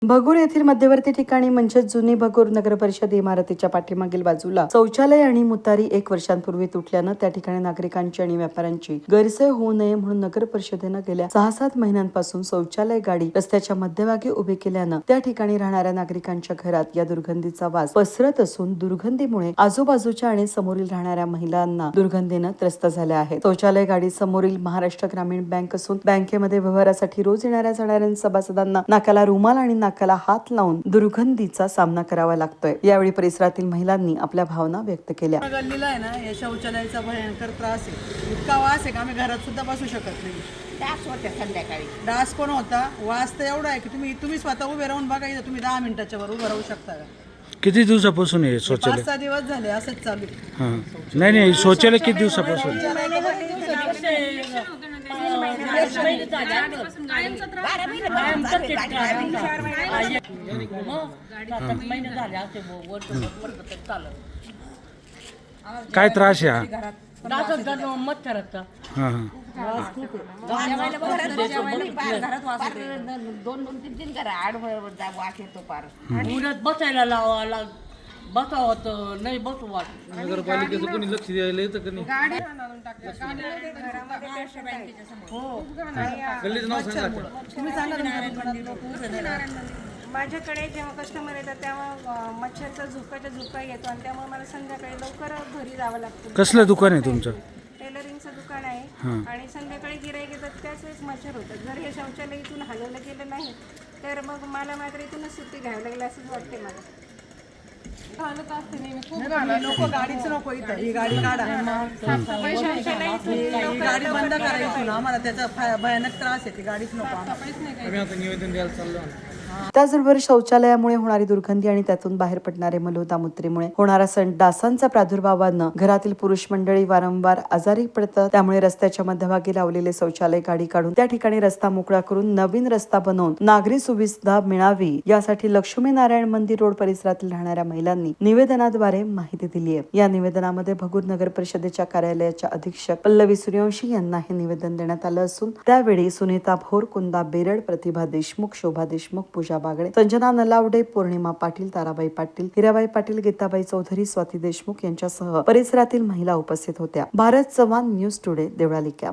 भगूर येथील मध्यवर्ती ठिकाणी म्हणजे जुनी भगूर नगर परिषद इमारतीच्या पाठीमागील बाजूला शौचालय आणि मुतारी 1 वर्षांपूर्वी तुटल्यानं त्या ठिकाणी नागरिकांची आणि व्यापाऱ्यांची गैरसोय होऊ नये म्हणून नगर परिषदेनं गेल्या 6-7 महिन्यांपासून शौचालय गाडी रस्त्याच्या मध्यभागी उभी केल्यानं त्या ठिकाणी राहणाऱ्या नागरिकांच्या घरात या दुर्गंधीचा वास पसरत असून दुर्गंधीमुळे आजूबाजूच्या आणि समोरील राहणाऱ्या महिलांना दुर्गंधीनं त्रस्त झाल्या आहेत. शौचालय गाडी समोरील महाराष्ट्र ग्रामीण बँक असून बँकेमध्ये व्यवहारासाठी रोज येणाऱ्या जाणाऱ्या सभासदांना नाकाला रुमाल आणि नाकाला हात लावून दुर्गंधीचा सामना करावा लागतोय. यावेळी परिसरातील महिलांनी आपल्या भावना व्यक्त केल्या. गल्लीला आहे ना या शौचालयाचा भयंकर त्रास आहे. इतका वास आहे का आम्ही घरात सुद्धा बसू शकत नाही. डास होत्या संध्याकाळी. डास पण होता. वास तर एवढा आहे की तुम्ही स्वतः उभे राहून बघा. इथं तुम्ही 10 मिनिटाच्या वर उभं राहू शकता का? किती दिवसापासून आहे शौचालय? 5-6 दिवस झाले असंच चालू आहे. नाही शौचालय किती दिवसापासून? काय त्रास आहे हा? मच्छराचा दोन 3 घर आड वास येतो पार. बसायला लावा बसावं तर नाही बसू वाटत. नगरपालिकेचं कोणी लक्ष द्यायला येतं का नाही? गल्लीचं नाव सांगा. तुम्ही सांगा. माझ्याकडे जेव्हा कस्टमर येतात तेव्हा मच्छरचा झुका येतो आणि त्यामुळे मला संध्याकाळी लवकर घरी जावं लागतं. कसलं दुकान आहे तुमचं? टेलरिंगचं दुकान आहे आणि संध्याकाळी गिराईक येतात त्याच वेळेस मच्छर होतात. जर हे शौचालय इथून हलवलं गेलं नाही तर मग मला मात्र इथूनच सुट्टी घ्यावी लागेल असंच वाटते मला. नको गाडीच नको इथं. ही गाडी काढा. ही गाडी बंद करा इथून. आम्हाला त्याचा भयानक त्रास आहे. ती गाडीच नको. आम्ही आता निवेदन द्यायला चाललो. त्याचबरोबर शौचालयामुळे होणारी दुर्गंधी आणि त्यातून बाहेर पडणारे मलमूत्रामुळे होणारा डासांचा प्रादुर्भावानं घरातील पुरुष मंडळी वारंवार आजारी पडतात. त्यामुळे रस्त्याच्या मध्यभागी लावलेले शौचालय गाडी काढून त्या ठिकाणी रस्ता मोकळा करून नवीन रस्ता बनवून नागरी सुविधा मिळावी यासाठी लक्ष्मीनारायण मंदिर रोड परिसरातील राहणाऱ्या महिलांनी निवेदनाद्वारे माहिती दिली आहे. या निवेदनामध्ये भगूर नगर परिषदेच्या कार्यालयाच्या अधीक्षक पल्लवी सूर्यवंशी यांना हे निवेदन देण्यात आलं असून त्यावेळी सुनीता भोर, कुंदा बेरड, प्रतिभा देशमुख, शोभा देशमुख, पूजा बागडे, संजना नलावडे, पौर्णिमा पाटील, ताराबाई पाटील, हिराबाई पाटील, गीताबाई चौधरी, स्वाती देशमुख यांच्यासह परिसरातील महिला उपस्थित होत्या. Bharat Chavan, news today, Deolali camp.